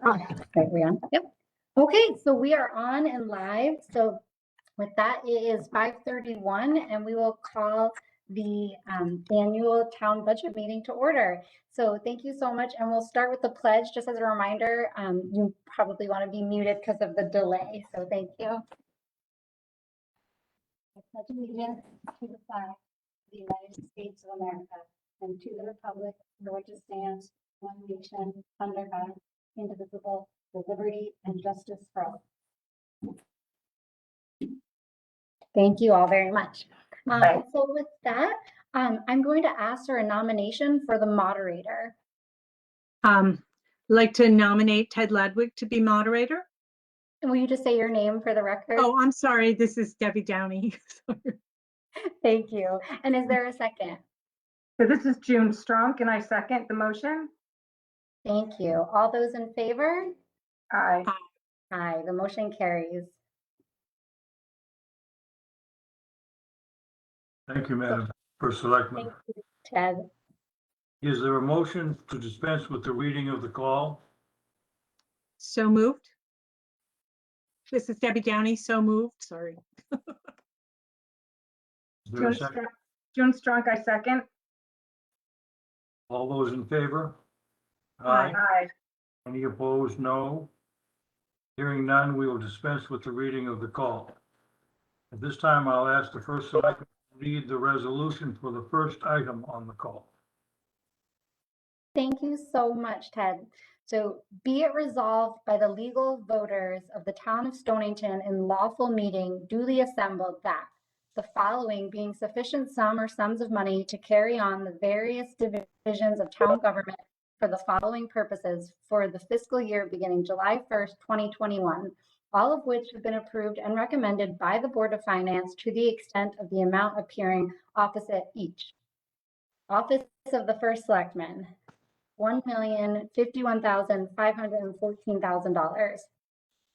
Right, we on? Yep. Okay, so we are on and live. So with that, it is 5:31 and we will call the annual town budget meeting to order. So thank you so much. And we'll start with the pledge. Just as a reminder, you probably want to be muted because of the delay. So thank you. I pledge allegiance to the flag of the United States of America and to the republic for which it stands, one nation, under God, indivisible, with liberty and justice for all. Thank you all very much. So with that, I'm going to ask for a nomination for the moderator. Like to nominate Ted Ledwig to be moderator. And will you just say your name for the record? Oh, I'm sorry. This is Debbie Downey. Thank you. And is there a second? So this is June Strunk, and I second the motion. Thank you. All those in favor? Aye. Aye, the motion carries. Thank you, Madam First Selectman. Thank you, Ted. Is there a motion to dispense with the reading of the call? So moved. This is Debbie Downey. So moved. Sorry. Is there a second? June Strunk, I second. All those in favor? Aye. Any opposed? No. Hearing none, we will dispense with the reading of the call. At this time, I'll ask the First Selectman to read the resolution for the first item on the call. Thank you so much, Ted. So be it resolved by the legal voters of the town of Stonington in lawful meeting duly assembled that the following being sufficient sum or sums of money to carry on the various divisions of town government for the following purposes for the fiscal year beginning July 1st, 2021, all of which have been approved and recommended by the Board of Finance to the extent of the amount appearing opposite each. Office of the First Selectman, $1,051,514,000.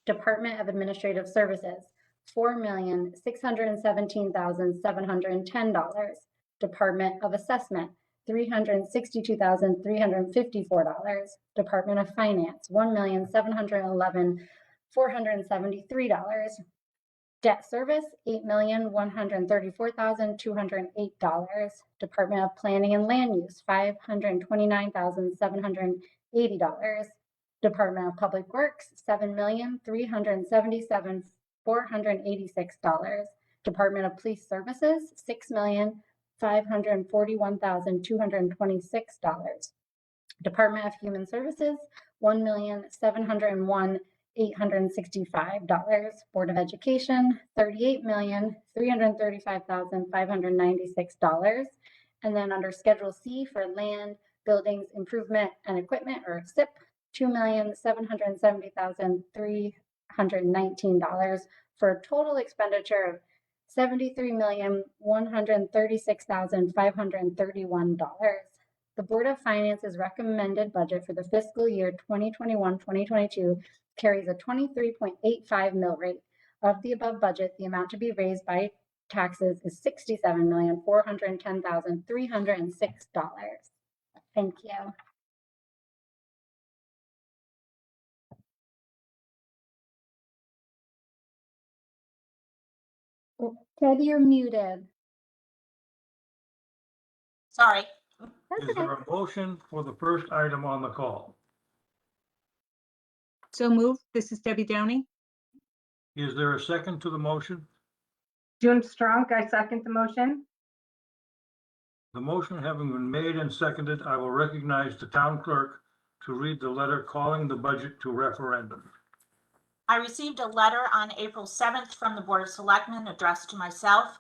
Department of Administrative Services, $4,617,710. Department of Assessment, $362,354. Department of Finance, $1,711,473. Debt Service, $8,134,208. Department of Planning and Land Use, $529,780. Department of Public Works, $7,377,486. Department of Police Services, $6,541,226. Department of Human Services, $1,701,865. Board of Education, $38,335,596. And then under Schedule C for Land, Buildings, Improvement, and Equipment, or SIP, $2,770,319 for a total expenditure of $73,136,531. The Board of Finance's recommended budget for the fiscal year 2021-2022 carries a 23.85 mill rate. Of the above budget, the amount to be raised by taxes is $67,410,306. Thank you. Ted, you're muted. Sorry. That's Is okay. there a motion for the first item on the call? So moved. This is Debbie Downey. Is there a second to the motion? June Strunk, I second the motion. The motion having been made and seconded, I will recognize the town clerk to read the letter calling the budget to referendum. I received a letter on April 7th from the Board of Selectmen addressed to myself.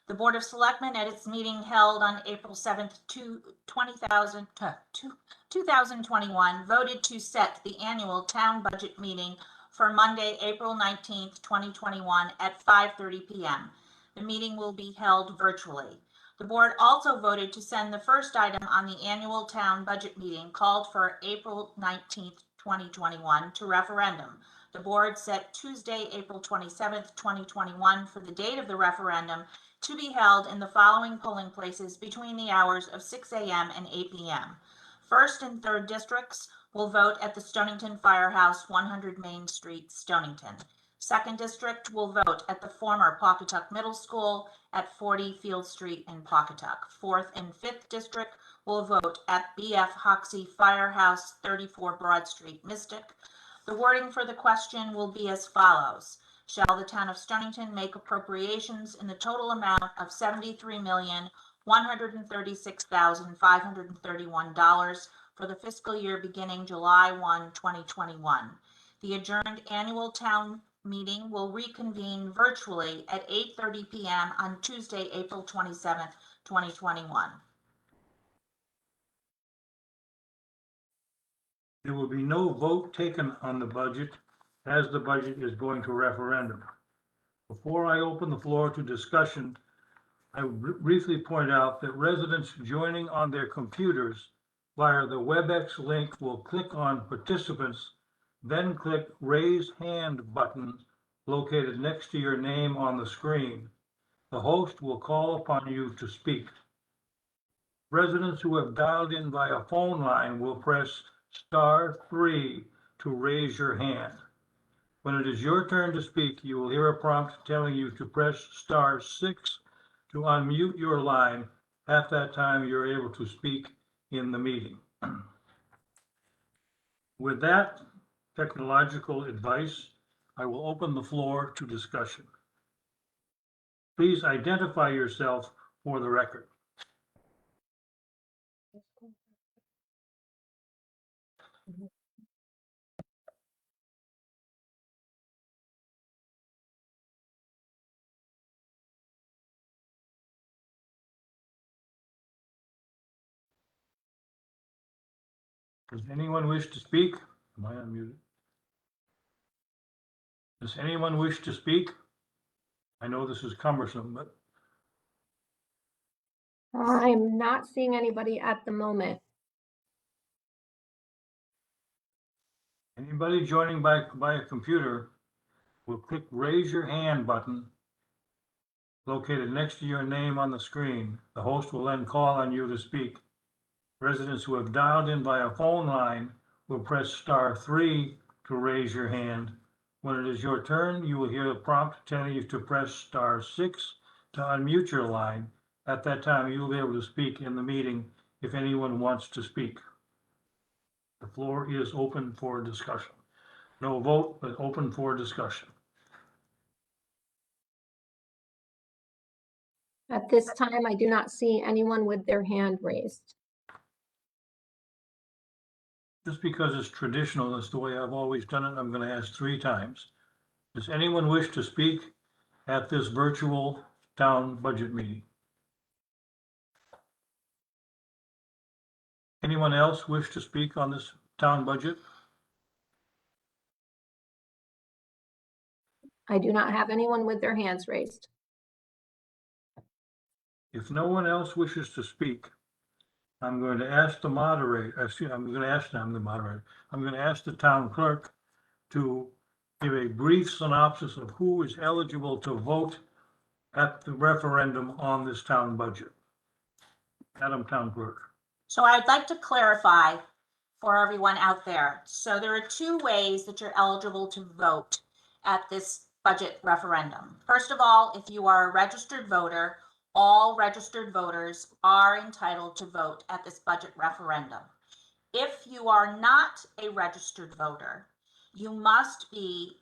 The Board of Selectmen at its meeting held on April 7th, 2021 voted to set the annual town budget meeting for Monday, April 19th, 2021 at 5:30 p.m. The meeting will be held virtually. The board also voted to send the first item on the annual town budget meeting called for April 19th, 2021 to referendum. The board set Tuesday, April 27th, 2021 for the date of the referendum to be held in the following polling places between the hours of 6 a.m. and 8 p.m. 1st and 3rd districts, will vote at the Stonington Firehouse, 100 Main Street, Stonington. Second district will vote at the former Pawcatuck Middle School at 40 Field Street in Pawcatuck. Fourth and fifth district will vote at BF Hoxie Firehouse, 34 Broad Street, Mystic. The wording for the question will be as follows. Shall the town of Stonington make appropriations in the total amount of $73,136,531 for the fiscal year beginning July 1, 2021? The adjourned annual town meeting will reconvene virtually at 8:30 p.m. on Tuesday, April 27th, 2021. There will be no vote taken on the budget as the budget is going to referendum. Before I open the floor to discussion, I will briefly point out that residents joining on their computers via the WebEx link will click on participants, then click raise hand button located next to your name on the screen. The host will call upon you to speak. Residents who have dialed in via phone line will press *3 to raise your hand. When it is your turn to speak, you will hear a prompt telling you to press *6 to unmute your line. At that time, you're able to speak in the meeting. With that technological advice, I will open the floor to discussion. Please identify yourself for the record. Does anyone wish to speak? Am I unmuted? Does anyone wish to speak? I know this is cumbersome, but I'm not seeing anybody at the moment. anybody joining by a computer will click raise your hand button located next to your name on the screen. The host will then call on you to speak. Residents who have dialed in via phone line will press *3 to raise your hand. When it is your turn, you will hear a prompt telling you to press *6 to unmute your line. At that time, you will be able to speak in the meeting if anyone wants to speak. The floor is open for discussion. No vote, but open for discussion. At this time, I do not see anyone with their hand raised. Just because it's traditional, that's the way I've always done it, I'm going to ask 3 times. Does anyone wish to speak at this virtual town budget meeting? Anyone else wish to speak on this town budget? I do not have anyone with their hands raised. If no one else wishes to speak, I'm going to ask the moderator, I'm going to ask the town clerk to give a brief synopsis of who is eligible to vote at the referendum on this town budget. Madam Town Clerk. So I'd like to clarify for everyone out there. So there are 2 ways that you're eligible to vote at this budget referendum. First of all, if you are a registered voter, all registered voters are entitled to vote at this budget referendum. If you are not a registered voter, you must be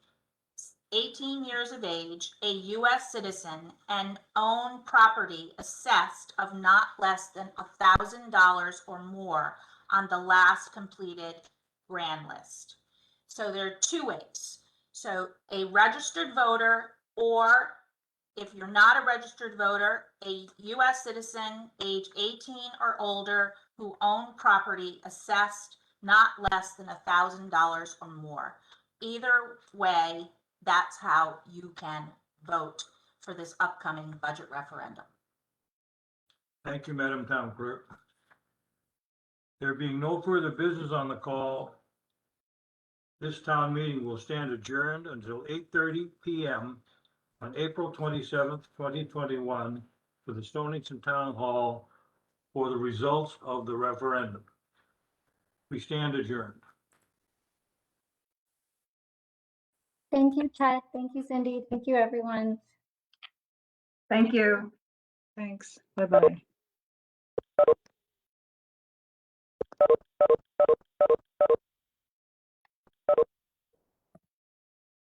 18 years of age, a U.S. citizen, and own property assessed of not less than $1,000 or more on the last completed grand list. So there are 2 ways. So a registered voter, or if you're not a registered voter, a U.S. citizen, age 18 or older, who own property assessed not less than $1,000 or more. Either way, that's how you can vote for this upcoming budget referendum. Thank you, Madam Town Clerk. There being no further business on the call, this town meeting will stand adjourned until 8:30 p.m. on April 27th, 2021, to the Stonington Town Hall for the results of the referendum. We stand adjourned. Thank you, Chet. Thank you, Cindy. Thank you, everyone. Thank you. Thanks. Bye-bye.